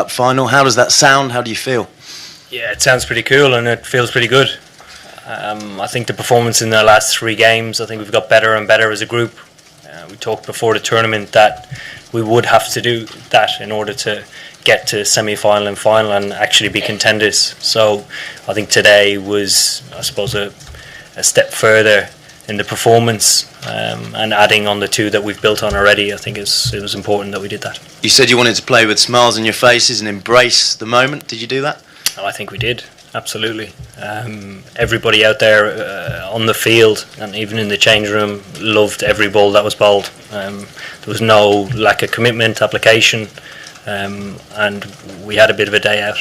Cup final. How does that sound? How do you feel? Yeah, it sounds pretty cool and it feels pretty good. I think the performance in the last 3 games, I think we've got better and better as a group. We talked before the tournament that we would have to do that in order to get to semi-final and final and actually be contenders. So I think today was, I suppose, a step further in the performance, and adding on the 2 that we've built on already. I think it was important that we did that. You said you wanted to play with smiles on your faces and embrace the moment. Did you do that? I think we did, absolutely. Everybody out there on the field and even in the change room loved every ball that was bowled. There was no lack of commitment, application, and we had a bit of a day out,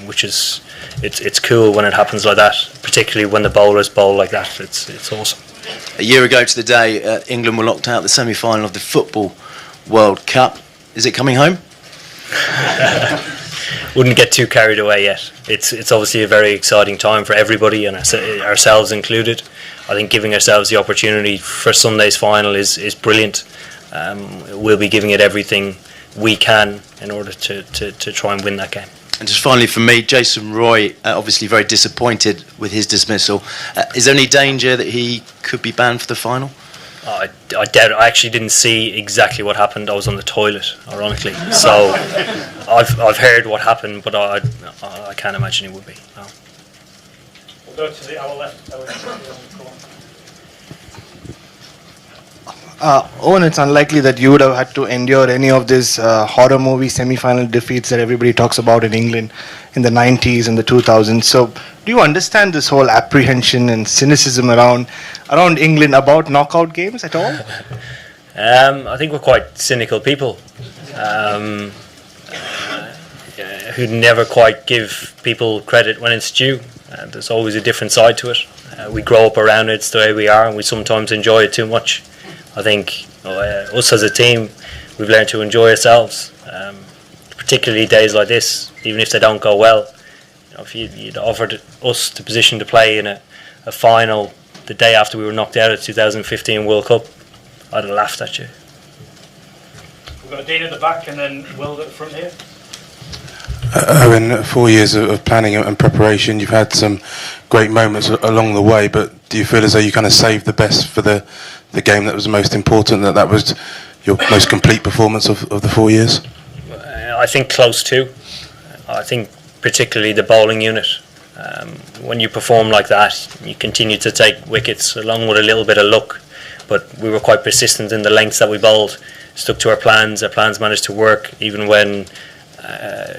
which is it's cool when it happens like that, particularly when the bowlers bowl like that. It's awesome. A year ago to the day, England were locked out the semi-final of the Football World Cup. Is it coming home? Wouldn't get too carried away yet. It's obviously a very exciting time for everybody, and ourselves included. I think giving ourselves the opportunity for Sunday's final is brilliant. We'll be giving it everything we can in order to try and win that game. And just finally for me, Jason Roy, obviously very disappointed with his dismissal. Is there any danger that he could be banned for the final? I doubt it. I actually didn't see exactly what happened. I was on the toilet, ironically. So I've heard what happened, but I can't imagine it would be. No. We'll go to our left. Eoin, it's unlikely that you would have had to endure any of these horror movie semi-final defeats that everybody talks about in England in the 90s and the 2000s. So do you understand this whole apprehension and cynicism around England about knockout games at all? I think we're quite cynical people who never quite give people credit when it's due. There's always a different side to it. We grow up around it, it's the way we are, and we sometimes enjoy it too much. I think us as a team, we've learned to enjoy ourselves, particularly days like this, even if they don't go well. You know, if you'd offered us the position to play in a final the day after we were knocked out of the 2015 World Cup, I'd have laughed at you. We've got Dean at the back and then Will at the front here. In 4 years of planning and preparation, you've had some great moments along the way, but do you feel as though you kind of saved the best for the game that was the most important, that was your most complete performance of the 4 years? I think close to. I think particularly the bowling unit. When you perform like that, you continue to take wickets along with a little bit of luck, but we were quite persistent in the lengths that we bowled, stuck to our plans managed to work even when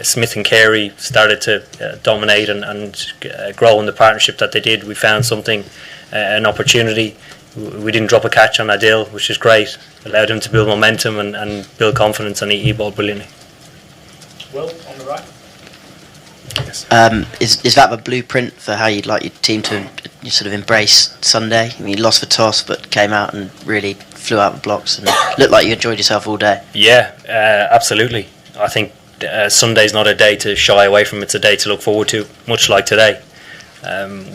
Smith and Carey started to dominate and grow in the partnership that they did. We found something, an opportunity. We didn't drop a catch on Adil, which is great. Allowed him to build momentum and build confidence, and he bowled brilliantly. Will, on the right. Yes. Is that the blueprint for how you'd like your team to sort of embrace Sunday? I mean, you lost the toss, but came out and really flew out the blocks and looked like you enjoyed yourself all day. Yeah, absolutely. I think Sunday's not a day to shy away from. It's a day to look forward to, much like today.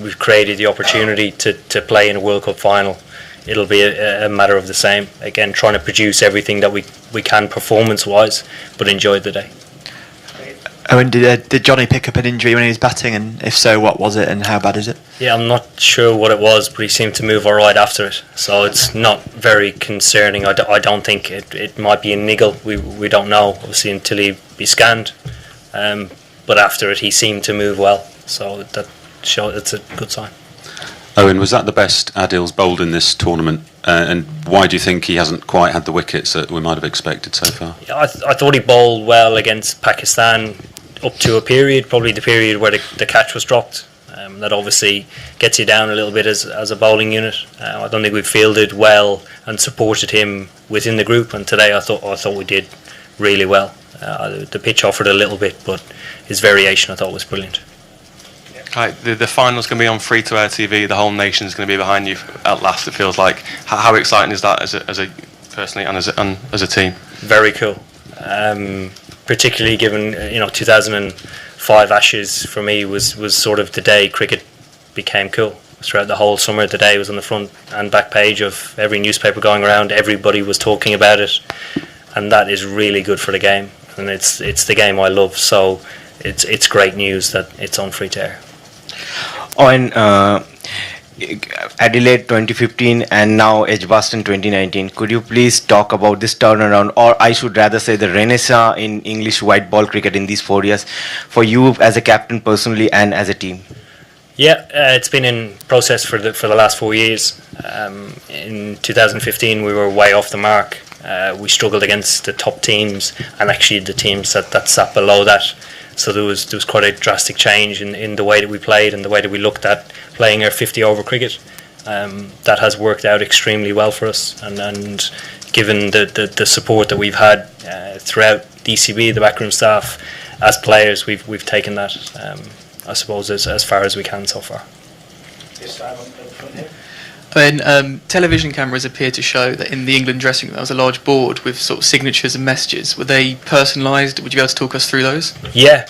We've created the opportunity to play in a World Cup final. It'll be a matter of the same. Again, trying to produce everything that we can performance-wise, but enjoy the day. Owen, did Johnny pick up an injury when he was batting, and if so, what was it and how bad is it? Yeah, I'm not sure what it was, but he seemed to move all right after it. So it's not very concerning. I don't think it might be a niggle. We don't know, obviously, until he be scanned. But after it, he seemed to move well. So that it's a good sign. Owen, was that the best Adil's bowled in this tournament? And why do you think he hasn't quite had the wickets that we might have expected so far? Yeah, I thought he bowled well against Pakistan up to a period, probably the period where the catch was dropped. That obviously gets you down a little bit as a bowling unit. I don't think we fielded well and supported him within the group. And today I thought we did really well. The pitch offered a little bit, but his variation I thought was brilliant. Right, the final's going to be on free-to-air TV. The whole nation's going to be behind you at last. It feels like. How exciting is that as a personally and as a team? Very cool. Particularly given 2005 Ashes for me was sort of the day cricket became cool. Throughout the whole summer, the day was on the front and back page of every newspaper going around. Everybody was talking about it, and that is really good for the game. and it's the game I love. So it's great news that it's on free to air. On Adelaide 2015 and now Edgbaston 2019, could you please talk about this turnaround, or I should rather say the renaissance in English white ball cricket in these 4 years, for you as a captain personally and as a team? Yeah, it's been in process for the last 4 years. In 2015, we were way off the mark. We struggled against the top teams and actually the teams that sat below that. So there was quite a drastic change in the way that we played and the way that we looked at playing our 50-over cricket. That has worked out extremely well for us, and given the support that we've had throughout the ECB, the backroom staff, as players, we've taken that, I suppose, as far as we can so far. When television cameras appear to show that in the England dressing room there was a large board with sort of signatures and messages, were they personalised? Would you be able to talk us through those? Yeah,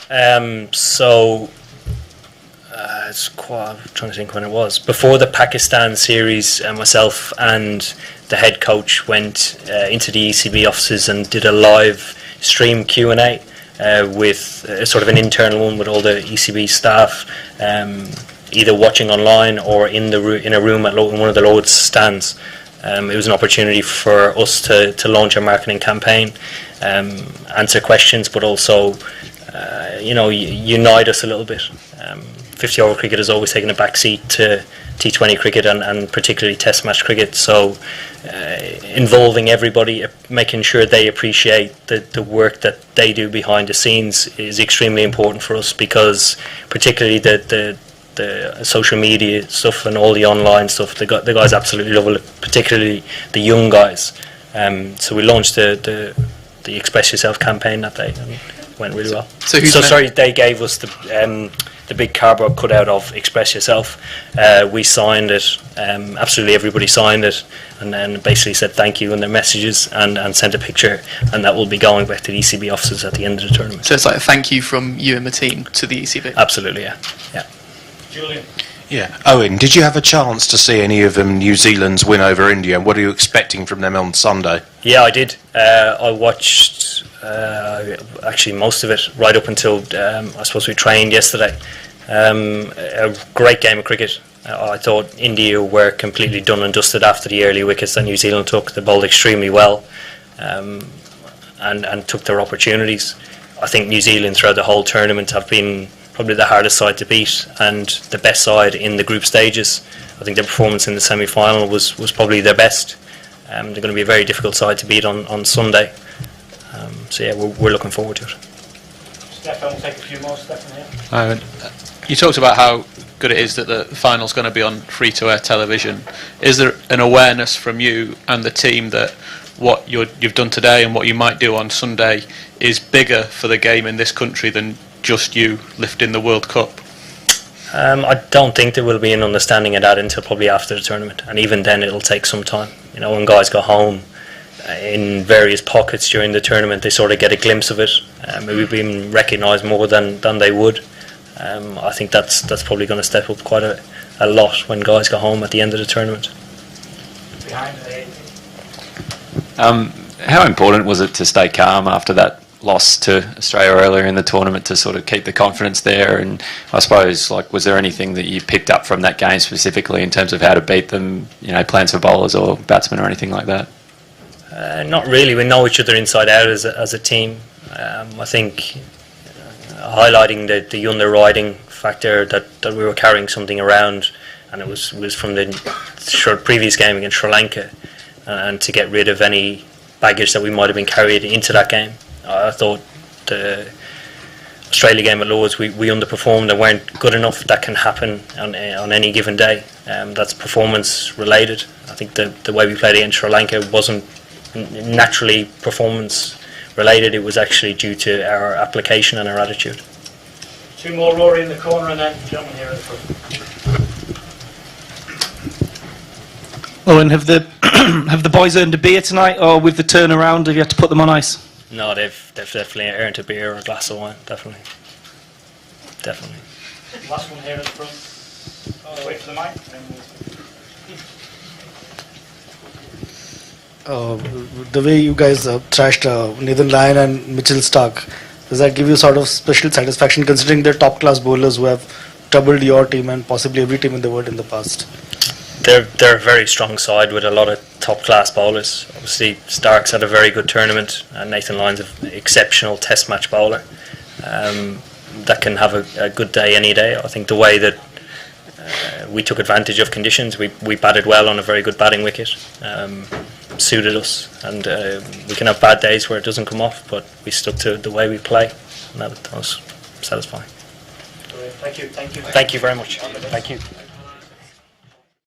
so it's quite, I'm trying to think when it was. Before the Pakistan series, myself and the head coach went into the ECB offices and did a live stream Q&A with sort of an internal one with all the ECB staff, either watching online or in a room at one of the Lord's stands. It was an opportunity for us to launch a marketing campaign, answer questions, but also unite us a little bit. 50-over cricket has always taken a back seat to T20 cricket and particularly Test match cricket, so involving everybody, making sure they appreciate the work that they do behind the scenes is extremely important for us, because particularly the social media stuff and all the online stuff, the guys absolutely love it, particularly the young guys. So we launched the Express Yourself campaign that day, and it went really well. So sorry, they gave us the big cardboard cutout of Express Yourself. We signed it, absolutely everybody signed it, and then basically said thank you in their messages and sent a picture, and that will be going back to the ECB offices at the end of the tournament. So it's like a thank you from you and the team to the ECB? Absolutely, yeah. Julian. Yeah, Owen, did you have a chance to see any of New Zealand's win over India, and what are you expecting from them on Sunday? Yeah, I did. I watched actually most of it right up until I suppose we trained yesterday. A great game of cricket. I thought India were completely done and dusted after the early wickets that New Zealand took. They bowled extremely well and took their opportunities. I think New Zealand throughout the whole tournament have been probably the hardest side to beat and the best side in the group stages. I think their performance in the semi-final was probably their best. They're going to be a very difficult side to beat on Sunday. So yeah, we're looking forward to it. Stefan, we'll take a few more. Stefan here. You talked about how good it is that the final's going to be on free-to-air television. Is there an awareness from you and the team that what you've done today and what you might do on Sunday is bigger for the game in this country than just you lifting the World Cup? I don't think there will be an understanding of that until probably after the tournament, and even then it'll take some time. You know, when guys go home in various pockets during the tournament, they sort of get a glimpse of it. Maybe being recognised more than they would. I think that's probably going to step up quite a lot when guys go home at the end of the tournament. How important was it to stay calm after that loss to Australia earlier in the tournament to sort of keep the confidence there? And I suppose, like, was there anything that you picked up from that game specifically in terms of how to beat them, you know, plans for bowlers or batsmen or anything like that? Not really. We know each other inside out as a team. I think highlighting the underwriting factor that we were carrying something around, and it was from the previous game against Sri Lanka, and to get rid of any baggage that we might have been carried into that game. I thought the Australia game at Lords, we underperformed and weren't good enough. That can happen on any given day. That's performance related. I think the way we played against Sri Lanka wasn't naturally performance related. It was actually due to our application and our attitude. Two more, Rory in the corner, and then gentleman here at the front. Owen, have the boys earned a beer tonight, or with the turnaround, have you had to put them on ice? No, they've definitely earned a beer or a glass of wine. Definitely. Last one here at the front. Wait for the mic. the way you guys trashed Nathan Lyon and Mitchell Stark, does that give you sort of special satisfaction considering they're top class bowlers who have troubled your team and possibly every team in the world in the past? They're a very strong side with a lot of top class bowlers. Obviously Stark's had a very good tournament and Nathan Lyon's an exceptional test match bowler that can have a good day any day. I think the way that we took advantage of conditions, we batted well on a very good batting wicket, suited us, and we can have bad days where it doesn't come off, but we stuck to the way we play, and that was satisfying. Thank you. Thank you very much. Thank you.